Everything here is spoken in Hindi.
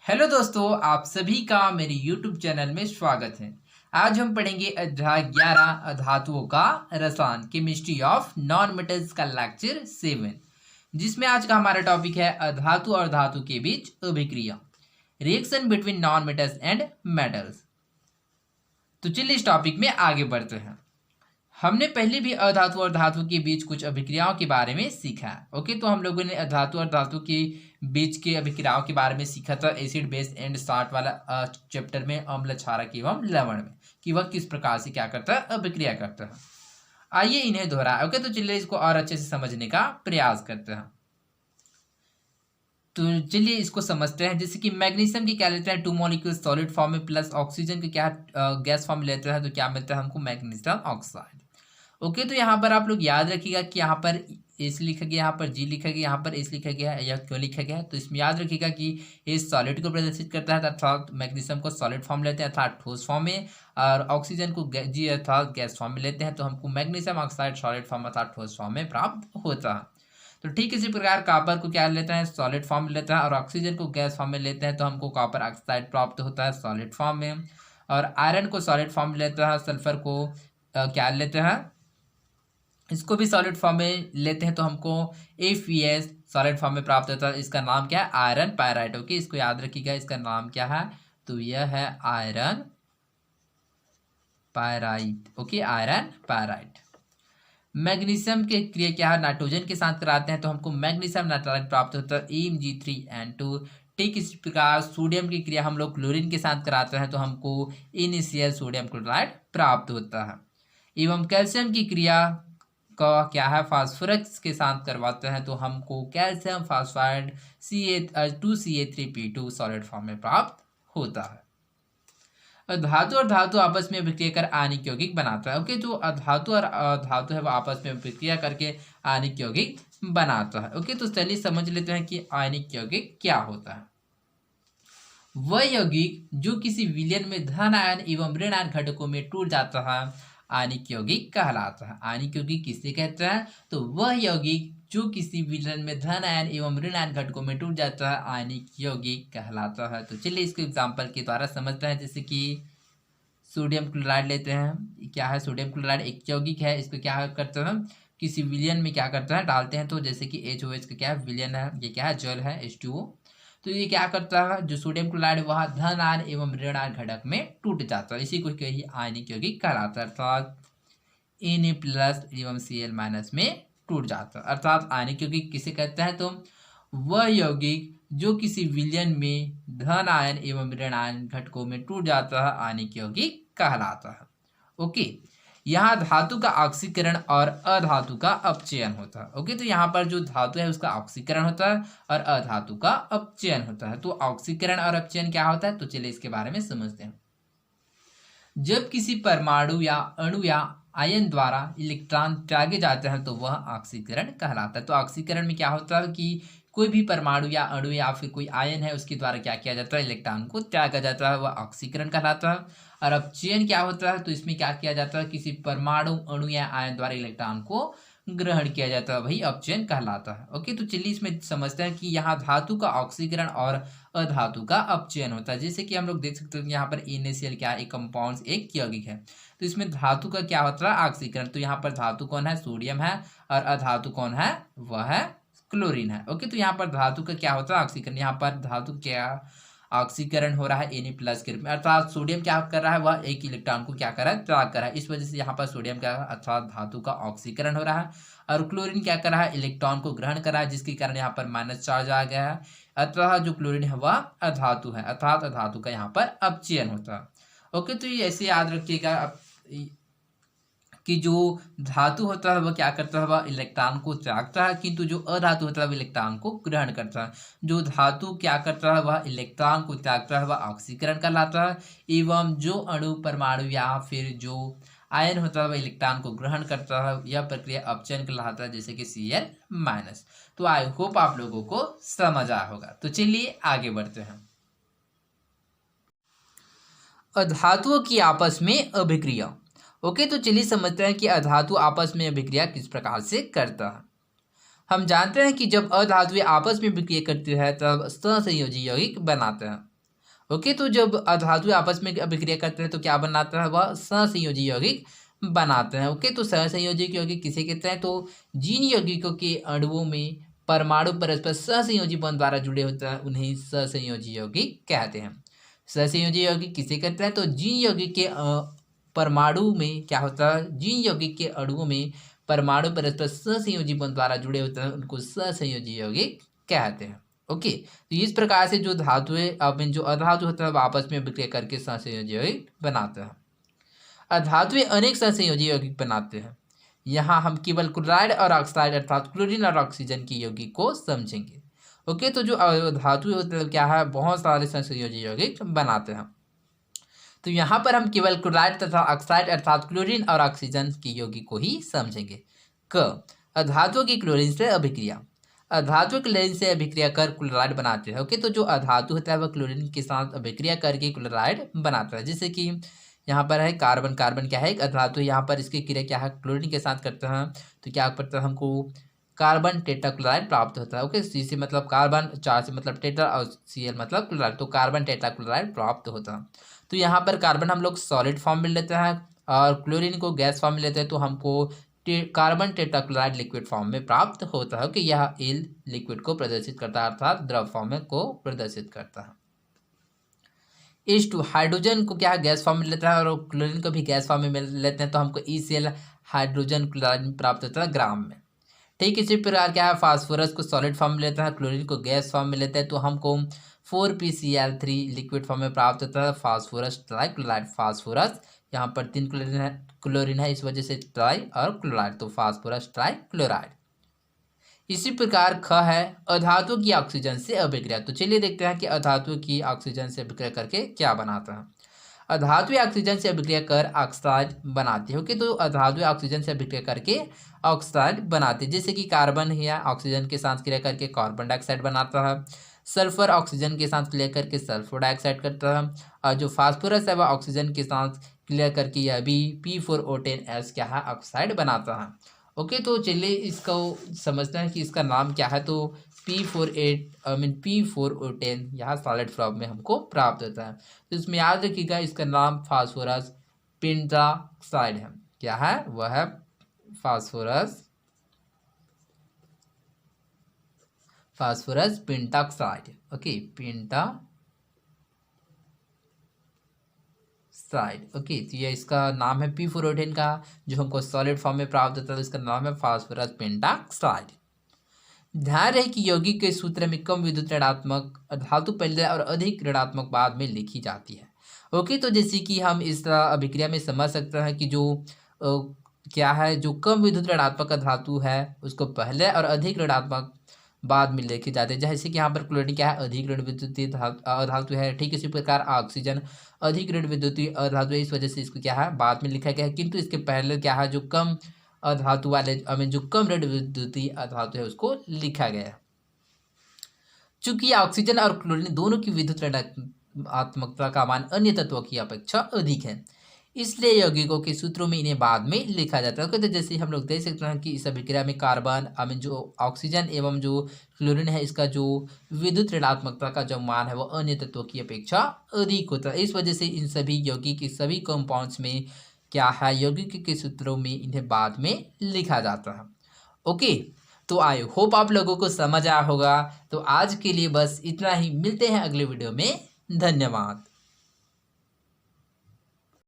हेलो दोस्तों, आप सभी का मेरे YouTube चैनल में स्वागत है। आज हम पढ़ेंगे अध्याय 11 अधातुओं का रसायन केमिस्ट्री ऑफ नॉन मेटल्स का लेक्चर 7, जिसमें आज का हमारा टॉपिक है अधातु और धातु के बीच अभिक्रिया, reaction between non metals and metals. तो चलिए इस टॉपिक में आगे बढ़ते हैं। हमने पहले भी अधातु और धातु के बीच कुछ अभिक्रियाओं के बारे में सीखा है। ओके, तो हम लोगों ने अधातु और धातु के बीच के अभिक्रियाओं के बारे में सीखा था एसिड बेस एंड साल्ट वाला चैप्टर में, अम्ल क्षारक एवं लवण में, कि वह किस प्रकार से क्या करता है, अभिक्रिया करता है। आइए इन्हें दोहराए। ओके, तो चलिए इसको और अच्छे से समझने का प्रयास करते हैं। तो चलिए इसको समझते हैं। जैसे कि मैग्नीशियम की क्या लेते हैं, 2 मॉलिक्यूल सॉलिड फॉर्म में, प्लस ऑक्सीजन की क्या गैस फॉर्म में लेते हैं, तो क्या मिलता है हमको, मैग्नीशियम ऑक्साइड। ओके, तो यहाँ पर आप लोग याद रखिएगा कि यहाँ पर एस लिखा गया, यहाँ पर जी लिखा गया, यहाँ पर एस लिखा गया है, यह क्यों लिखा गया है। तो इसमें याद रखिएगा कि एस सॉलिड को प्रदर्शित करता है अर्थात मैग्नीशियम को सॉलिड फॉर्म लेते हैं अर्थात ठोस फॉर्म में, और ऑक्सीजन को जी अर्थात गैस फॉर्म में लेते हैं, तो हमको मैग्नीशियम ऑक्साइड सॉलिड फॉर्म अर्थात ठोस फॉर्म में प्राप्त होता है। तो ठीक इसी प्रकार कॉपर को क्या लेते हैं, सॉलिड फॉर्म में लेता है, और ऑक्सीजन को गैस फॉर्म में लेते हैं, तो हमको कॉपर ऑक्साइड प्राप्त होता है सॉलिड फॉर्म में। और आयरन को सॉलिड फॉर्म में लेता है, सल्फर को क्या लेते हैं, इसको भी सॉलिड फॉर्म में लेते हैं, तो हमको AeS सॉलिड फॉर्म में प्राप्त होता है। इसका नाम क्या है, आयरन पायराइट। ओके, इसको याद रखिएगा, इसका नाम क्या है, तो यह है iron pyrite. Okay, iron pyrite. Magnesium के क्रिया क्या है, नाइट्रोजन के साथ कराते हैं, तो हमको मैग्नीशियम नाइट्राइड प्राप्त होता है Mg3N2। ठीक इस प्रकार सोडियम की क्रिया हम लोग क्लोरीन के साथ कराते हैं, तो हमको NaCl सोडियम क्लोराइड प्राप्त होता है। एवं कैल्शियम की क्रिया का क्या है, फास्फोरस के साथ करवाते हैं, तो हमको calcium phosphide Ca2CA3P2 solid form में प्राप्त होता है। धातु और धातु आपस में अभिक्रिया कर आयनिक यौगिक बनाता है। ओके, जो धातु और धातु है वो आपस में अभिक्रिया करके आयनिक यौगिक बनाता है। ओके, तो चलिए समझ लेते हैं कि आयनिक यौगिक क्या होता है। वह यौगिक जो किसी विलयन में धन आयन एवं ऋण आयन घटकों में टूट जाता है आयनिक यौगिक कहलाता है। आयनिक यौगिक किसे कहते हैं, तो वह यौगिक जो किसी विलयन में धन आयन एवं ऋण आयन घटकों में टूट जाता है आयनिक यौगिक कहलाता है। तो चलिए इसको एग्जांपल के द्वारा समझते हैं। जैसे कि सोडियम क्लोराइड लेते हैं, क्या है, सोडियम क्लोराइड एक यौगिक है, इसको क्या करते हैं, किसी विलयन में क्या करते हैं, डालते हैं, तो जैसे कि HOH का क्या है, विलयन है, ये क्या है, जल है, H2O। तो ये क्या करता है, जो सोडियम क्लोराइड वह धन आयन एवं ऋण आयन घटक में टूट जाता है, इसी को कही आयनिक यौगिक कहलाता है, अर्थात Na+ एवं Cl- में टूट जाता है। अर्थात आयनिक यौगिक किसे कहते हैं, तो वह यौगिक जो किसी विलयन में धन आयन एवं ऋण आयन घटकों में टूट जाता है आयनिक यौगिक कहलाता है। ओके, यहाँ धातु का ऑक्सीकरण और अधातु का अपचयन होता है। ओके, तो यहाँ पर जो धातु है उसका ऑक्सीकरण होता है और अधातु का अपचयन होता है। तो ऑक्सीकरण और अपचयन क्या होता है, तो चलिए इसके बारे में समझते हैं। जब किसी परमाणु या अणु या आयन द्वारा इलेक्ट्रॉन त्यागे जाते हैं तो वह ऑक्सीकरण कहलाता है। तो ऑक्सीकरण में क्या होता है कि कोई भी परमाणु या अणु या फिर कोई आयन है उसके द्वारा क्या किया जाता है, इलेक्ट्रॉन को त्यागा जाता है, वह ऑक्सीकरण कहलाता है। और अपचयन क्या होता है, तो इसमें क्या किया जाता है, किसी परमाणु अणु या आयन द्वारा इलेक्ट्रॉन को ग्रहण किया जाता है, वही अपचयन कहलाता है। ओके, तो चलिए इसमें समझते हैं कि यहाँ धातु का ऑक्सीकरण और अधातु का अपचयन होता है। जैसे कि हम लोग देख सकते हैं यहाँ पर NaCl क्या है, एक कंपाउंड एक यौगिक है, तो इसमें धातु का क्या होता है, ऑक्सीकरण। तो यहाँ पर धातु कौन है, सोडियम है, और अधातु कौन है, वह है क्लोरीन है। ओके, तो यहाँ पर धातु का क्या होता है, ऑक्सीकरण। यहाँ पर धातु क्या ऑक्सीकरण हो रहा है Na+ के रूप में, अर्थात सोडियम क्या कर रहा है, वह एक इलेक्ट्रॉन को क्या कर रहा है, त्याग कर रहा है, इस वजह से यहाँ पर सोडियम क्या है, अर्थात धातु का ऑक्सीकरण हो रहा है। और क्लोरीन क्या कर रहा है, इलेक्ट्रॉन को ग्रहण कर रहा है, जिसके कारण यहाँ पर माइनस चार्ज आ गया है। अतः जो क्लोरीन है वह अधातु है, अर्थात अधातु का यहाँ पर अपचयन होता है। ओके, तो ये ऐसे याद रखिएगा कि जो धातु होता है वह क्या करता है, वह इलेक्ट्रॉन को त्यागता है, किंतु जो अधातु होता है वह इलेक्ट्रॉन को ग्रहण करता है। जो धातु क्या करता है, वह इलेक्ट्रॉन को त्यागता है, वह ऑक्सीकरण कहलाता है। एवं जो अणु परमाणु या फिर जो आयन होता है वह इलेक्ट्रॉन को ग्रहण करता है, यह प्रक्रिया अपचयन कहलाता है, जैसे कि Cl-। तो आई होप आप लोगों को समझ आया होगा। तो चलिए आगे बढ़ते हैं। अधातुओं की आपस में अभिक्रिया। ओके, तो चलिए समझते हैं कि अधातु आपस में अभिक्रिया किस प्रकार से करता है। हम जानते हैं कि जब अधातुएं आपस में अभिक्रिया करती है तब सहसंयोजी यौगिक बनाते हैं। ओके, तो जब अधातु आपस में अभिक्रिया करते हैं तो क्या बनाता है, वह सहसंयोजी यौगिक बनाते हैं। ओके, तो सहसंयोजी यौगिक किसे कहते हैं, तो जिन यौगिकों के अणुओं में परमाणु परस्पर सहसंयोजी बंध द्वारा जुड़े होते हैं उन्हें सहसंयोजी यौगिक कहते हैं। सहसंयोजी यौगिक किसे कहते हैं, तो जिन यौगिक के परमाणु में क्या होता है, जिन यौगिक के अणुओं में परमाणु परस्पर सहसंयोजी बंध द्वारा जुड़े होते हैं उनको सहसंयोजी यौगिक कहते हैं। ओके, तो इस प्रकार से जो धातुएं अब जो अधातु होता है वो आपस में विक्रिया करके सहसंयोजी यौगिक बनाते हैं। अधातुएं अनेक सहसंयोजी यौगिक बनाते हैं। यहाँ हम केवल क्लोराइड और ऑक्साइड अर्थात क्लोरीन और ऑक्सीजन की यौगिक को समझेंगे। ओके, तो जो धातु होते हैं क्या है, बहुत सारे सहसंयोजी यौगिक बनाते हैं। तो यहाँ पर हम केवल क्लोराइड तथा ऑक्साइड अर्थात क्लोरीन और ऑक्सीजन की यौगिक को ही समझेंगे। क अधातुओं की क्लोरीन से अभिक्रिया। अधातु क्लोरीन से अभिक्रिया कर क्लोराइड बनाते हैं। ओके, तो जो अधातु होता है वह क्लोरीन के साथ अभिक्रिया करके क्लोराइड बनाता है। जैसे कि यहाँ पर है कार्बन, कार्बन क्या है, एक अधातु, यहाँ पर इसकी क्रिया क्या है, क्लोरीन के साथ करते हैं तो क्या करता है, हमको कार्बन टेट्राक्लोराइड प्राप्त होता है। ओके, सी से मतलब कार्बन, चार से मतलब टेट्रा और Cl मतलब क्लोराइड, तो कार्बन टेट्राक्लोराइड प्राप्त होता है। तो यहाँ पर कार्बन हम लोग सॉलिड फॉर्म में लेते हैं और क्लोरीन को गैस फॉर्म में लेते हैं, तो हमको कार्बन टेट्राक्लोराइड लिक्विड फॉर्म में प्राप्त होता है। ओके, यह एल लिक्विड को प्रदर्शित करता है अर्थात द्रव फॉर्म में को प्रदर्शित करता है। H2 हाइड्रोजन को क्या है, गैस फॉर्म में लेता है और क्लोरीन को भी गैस फॉर्म में लेते हैं, तो हमको ECl हाइड्रोजन क्लोराइड प्राप्त होता है ग्राम में। ठीक इसी प्रकार क्या है, फास्फोरस को सॉलिड फॉर्म में लेता है, क्लोरीन को गैस फॉर्म में लेते हैं, तो हमको 4PCl3 लिक्विड फॉर्म में प्राप्त होता है फास्फोरस ट्राइक्लोराइड। फास्फोरस यहाँ पर 3 क्लोरीन है इस वजह से ट्राई और क्लोराइड, तो फास्फोरस ट्राइक्लोराइड। इसी प्रकार ख है अधातु की ऑक्सीजन से अभिक्रिया। तो चलिए देखते हैं कि अधातु की ऑक्सीजन से अभिक्रिया करके क्या बनाता है। अधातु ऑक्सीजन से अभिक्रिया कर ऑक्साइड बनाती है। ओके, तो अधातु ऑक्सीजन से अभिक्रिया करके ऑक्साइड बनाती है। जैसे कि कार्बन या ऑक्सीजन के साथ क्रिया करके कार्बन डाइऑक्साइड बनाता है, सल्फर ऑक्सीजन के साथ क्रिया करके सल्फर डाइऑक्साइड करता है, और जो फास्फोरस है वह ऑक्सीजन के साथ क्लियर करके यह भी P4O10S क्या है, ऑक्साइड बनाता है। ओके, तो चलिए इसको समझते हैं कि इसका नाम क्या है। तो P4O10 यहाँ सॉलिड फॉर्म में हमको प्राप्त होता है। तो इसमें याद रखिएगा इसका नाम फास्फोरस पेंटाक्साइड है। क्या है, वह है फास्फोरस पेंटाक्साइड। ओके, पेंटाक्साइड। ओके, तो ये इसका नाम है P4O10 का, जो हमको सॉलिड फॉर्म में प्राप्त होता है, तो इसका नाम है फास्फोरस पेंटाक्साइड। ध्यान रहे कि यौगिक के सूत्र में कम विद्युत ऋणात्मक धातु पहले और अधिक ऋणात्मक बाद में लिखी जाती है। ओके, तो जैसे कि हम इस अभिक्रिया में समझ सकते हैं कि जो क्या है, जो कम विद्युत ऋणात्मक धातु है उसको पहले और अधिक ऋणात्मक बाद में लिखे जाते हैं। जैसे कि यहाँ पर क्लोरीन क्या है, अधिक ऋण विद्युतीय अधातु है। ठीक इसी प्रकार ऑक्सीजन अधिक ऋण विद्युतीय अधातु है, इस वजह से इसको क्या है बाद में लिखा गया है, किंतु इसके पहले क्या है, जो कम अधातु वाले जो कम ऋण विद्युतीय अधातु है उसको लिखा गया है। चूंकि ऑक्सीजन और क्लोरीन दोनों की विद्युत ऋणात्मकता का मान अन्य तत्वों की अपेक्षा अधिक है, इसलिए यौगिकों के सूत्रों में इन्हें बाद में लिखा जाता है। तो जैसे हम लोग देख सकते हैं कि इस अभिक्रिया में कार्बन जो ऑक्सीजन एवं जो क्लोरीन है इसका जो विद्युत ऋणात्मकता का जो मान है वो अन्य तत्वों की अपेक्षा अधिक होता है। इस वजह से इन सभी यौगिक के सभी कंपाउंड्स में क्या है, यौगिक के सूत्रों में इन्हें बाद में लिखा जाता है। ओके, तो आई होप आप लोगों को समझ आया होगा। तो आज के लिए बस इतना ही, मिलते हैं अगले वीडियो में। धन्यवाद।